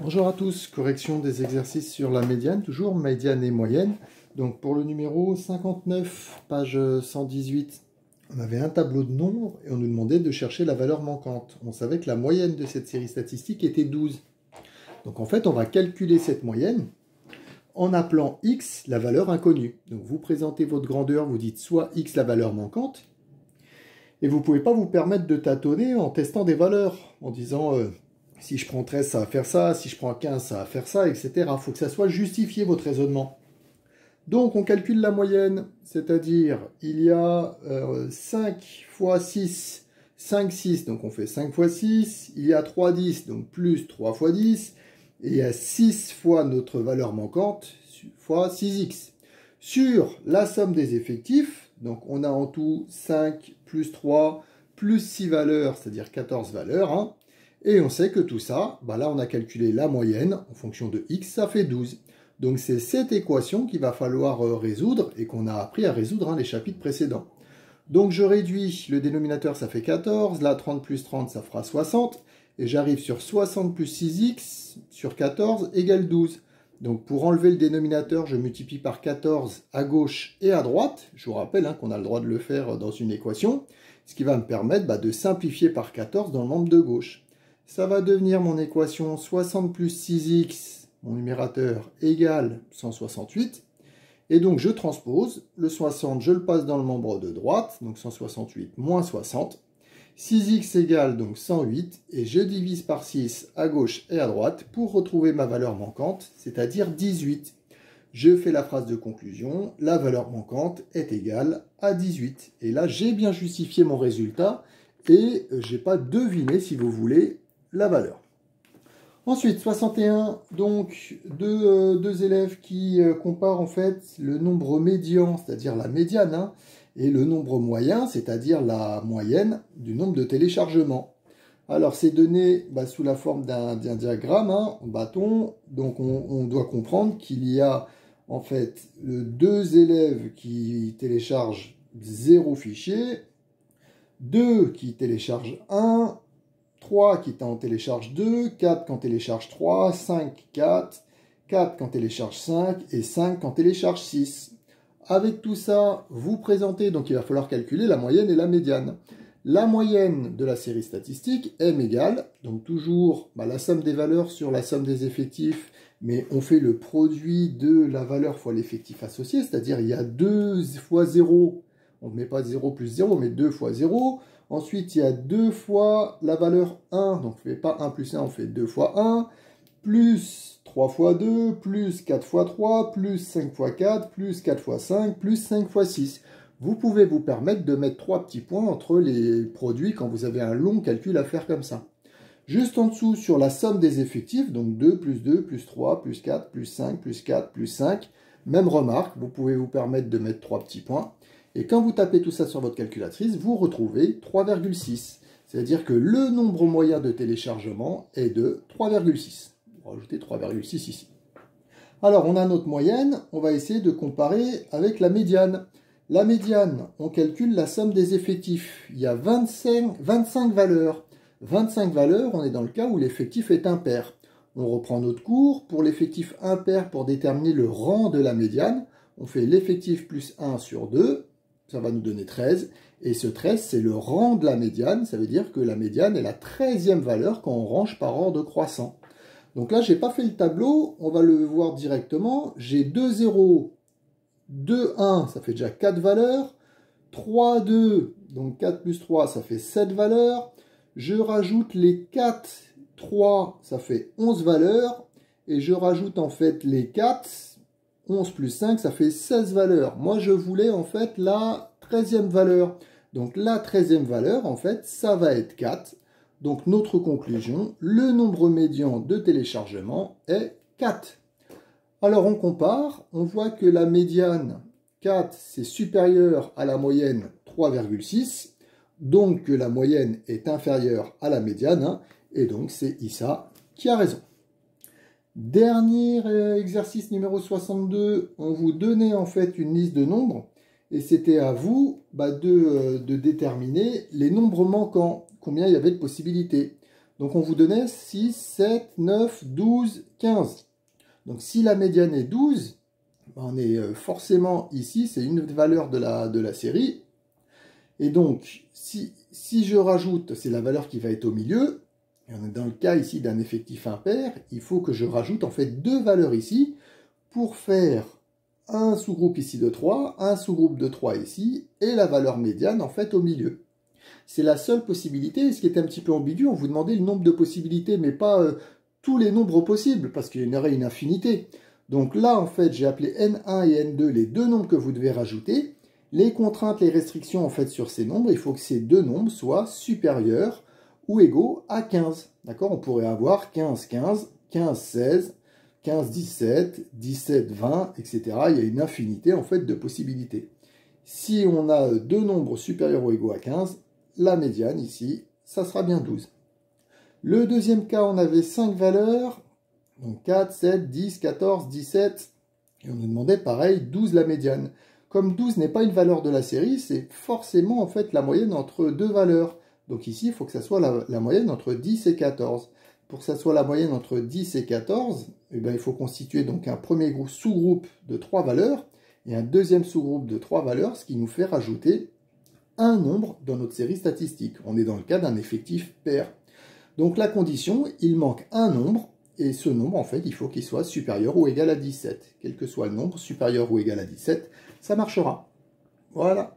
Bonjour à tous, correction des exercices sur la médiane, toujours médiane et moyenne. Donc pour le numéro 59, page 118, on avait un tableau de nombres et on nous demandait de chercher la valeur manquante. On savait que la moyenne de cette série statistique était 12. Donc en fait, on va calculer cette moyenne en appelant x la valeur inconnue. Donc vous présentez votre grandeur, vous dites soit x la valeur manquante, et vous ne pouvez pas vous permettre de tâtonner en testant des valeurs, en disant si je prends 13, ça va faire ça, si je prends 15, ça va faire ça, etc. Il faut que ça soit justifié, votre raisonnement. Donc on calcule la moyenne, c'est-à-dire il y a 5 fois 6, 5, 6, donc on fait 5 fois 6, il y a 3, 10, donc plus 3 fois 10, et il y a 6 fois notre valeur manquante, fois 6x. Sur la somme des effectifs, donc on a en tout 5 plus 3 plus 6 valeurs, c'est-à-dire 14 valeurs, hein, et on sait que tout ça, bah là on a calculé la moyenne, en fonction de x, ça fait 12. Donc c'est cette équation qu'il va falloir résoudre, et qu'on a appris à résoudre les chapitres précédents. Donc je réduis, le dénominateur ça fait 14, là 30 plus 30 ça fera 60, et j'arrive sur 60 plus 6x sur 14 égale 12. Donc pour enlever le dénominateur, je multiplie par 14 à gauche et à droite. Je vous rappelle qu'on a le droit de le faire dans une équation, ce qui va me permettre de simplifier par 14 dans le membre de gauche. Ça va devenir mon équation 60 plus 6x, mon numérateur, égale 168. Et donc je transpose, le 60 je le passe dans le membre de droite, donc 168 moins 60. 6x égale donc 108, et je divise par 6 à gauche et à droite pour retrouver ma valeur manquante, c'est-à-dire 18. Je fais la phrase de conclusion, la valeur manquante est égale à 18. Et là, j'ai bien justifié mon résultat, et j'ai pas deviné, si vous voulez, la valeur. Ensuite, 61, donc deux élèves qui comparent en fait le nombre médian, c'est-à-dire la médiane, et le nombre moyen, c'est-à-dire la moyenne du nombre de téléchargements. Alors, c'est donné sous la forme d'un diagramme en bâton. Donc, on doit comprendre qu'il y a en fait deux élèves qui téléchargent 0 fichier, 2 qui téléchargent 1, 3 qui en télécharge 2, 4 qui en télécharge 3, 5, 4, 4 qui en télécharge 5 et 5 qui en télécharge 6. Avec tout ça, vous présentez, donc il va falloir calculer la moyenne et la médiane. La moyenne de la série statistique, m égale, donc toujours la somme des valeurs sur la somme des effectifs, mais on fait le produit de la valeur fois l'effectif associé, c'est-à-dire il y a 2 fois 0, on ne met pas 0 plus 0, mais 2 fois 0. Ensuite, il y a 2 fois la valeur 1, donc on ne fait pas 1 plus 1, on fait 2 fois 1, plus 3 fois 2, plus 4 fois 3, plus 5 fois 4, plus 4 fois 5, plus 5 fois 6. Vous pouvez vous permettre de mettre 3 petits points entre les produits quand vous avez un long calcul à faire comme ça. Juste en dessous, sur la somme des effectifs, donc 2 plus 3, plus 4, plus 5, plus 4, plus 5, même remarque, vous pouvez vous permettre de mettre 3 petits points. Et quand vous tapez tout ça sur votre calculatrice, vous retrouvez 3,6. C'est-à-dire que le nombre moyen de téléchargement est de 3,6. On va rajouter 3,6 ici. Alors, on a notre moyenne, on va essayer de comparer avec la médiane. La médiane, on calcule la somme des effectifs. Il y a 25 valeurs. 25 valeurs, on est dans le cas où l'effectif est impair. On reprend notre cours. Pour l'effectif impair, pour déterminer le rang de la médiane, on fait l'effectif plus 1 sur 2. Ça va nous donner 13. Et ce 13, c'est le rang de la médiane. Ça veut dire que la médiane est la 13e valeur quand on range par ordre croissant. Donc là, je n'ai pas fait le tableau. On va le voir directement. J'ai 2 0, 2 1, ça fait déjà 4 valeurs. 3 2, donc 4 plus 3, ça fait 7 valeurs. Je rajoute les 4, 3, ça fait 11 valeurs. Et je rajoute en fait les 4... 11 plus 5, ça fait 16 valeurs. Moi, je voulais en fait la 13e valeur. Donc, la 13e valeur, en fait, ça va être 4. Donc, notre conclusion, le nombre médian de téléchargement est 4. Alors, on compare. On voit que la médiane 4, c'est supérieur à la moyenne 3,6. Donc, que la moyenne est inférieure à la médiane. Et donc, c'est Issa qui a raison. Dernier exercice numéro 62, on vous donnait en fait une liste de nombres et c'était à vous de déterminer les nombres manquants, combien il y avait de possibilités. Donc on vous donnait 6, 7, 9, 12, 15. Donc si la médiane est 12, on est forcément ici, c'est une valeur de la série. Et donc, si je rajoute, c'est la valeur qui va être au milieu, et on est dans le cas ici d'un effectif impair, il faut que je rajoute en fait deux valeurs ici pour faire un sous-groupe ici de 3, un sous-groupe de 3 ici, et la valeur médiane en fait au milieu. C'est la seule possibilité, ce qui est un petit peu ambigu, on vous demandait le nombre de possibilités, mais pas tous les nombres possibles, parce qu'il y en aurait une infinité. Donc là, en fait, j'ai appelé N1 et N2 les deux nombres que vous devez rajouter. Les contraintes, les restrictions, en fait, sur ces nombres, il faut que ces deux nombres soient supérieurs ou égaux à 15. D'accord? On pourrait avoir 15, 15, 15, 16, 15, 17, 17, 20, etc. Il y a une infinité, en fait, de possibilités. Si on a deux nombres supérieurs ou égaux à 15, la médiane, ici, ça sera bien 12. Le deuxième cas, on avait 5 valeurs, donc 4, 7, 10, 14, 17, et on nous demandait pareil, 12 la médiane. Comme 12 n'est pas une valeur de la série, c'est forcément en fait la moyenne entre deux valeurs. Donc ici, il faut que ça soit la moyenne entre 10 et 14. Pour que ça soit la moyenne entre 10 et 14, eh bien, il faut constituer donc un premier sous-groupe de 3 valeurs et un deuxième sous-groupe de 3 valeurs, ce qui nous fait rajouter un nombre dans notre série statistique. On est dans le cas d'un effectif pair. Donc la condition, il manque un nombre, et ce nombre, en fait, il faut qu'il soit supérieur ou égal à 17. Quel que soit le nombre, supérieur ou égal à 17, ça marchera. Voilà.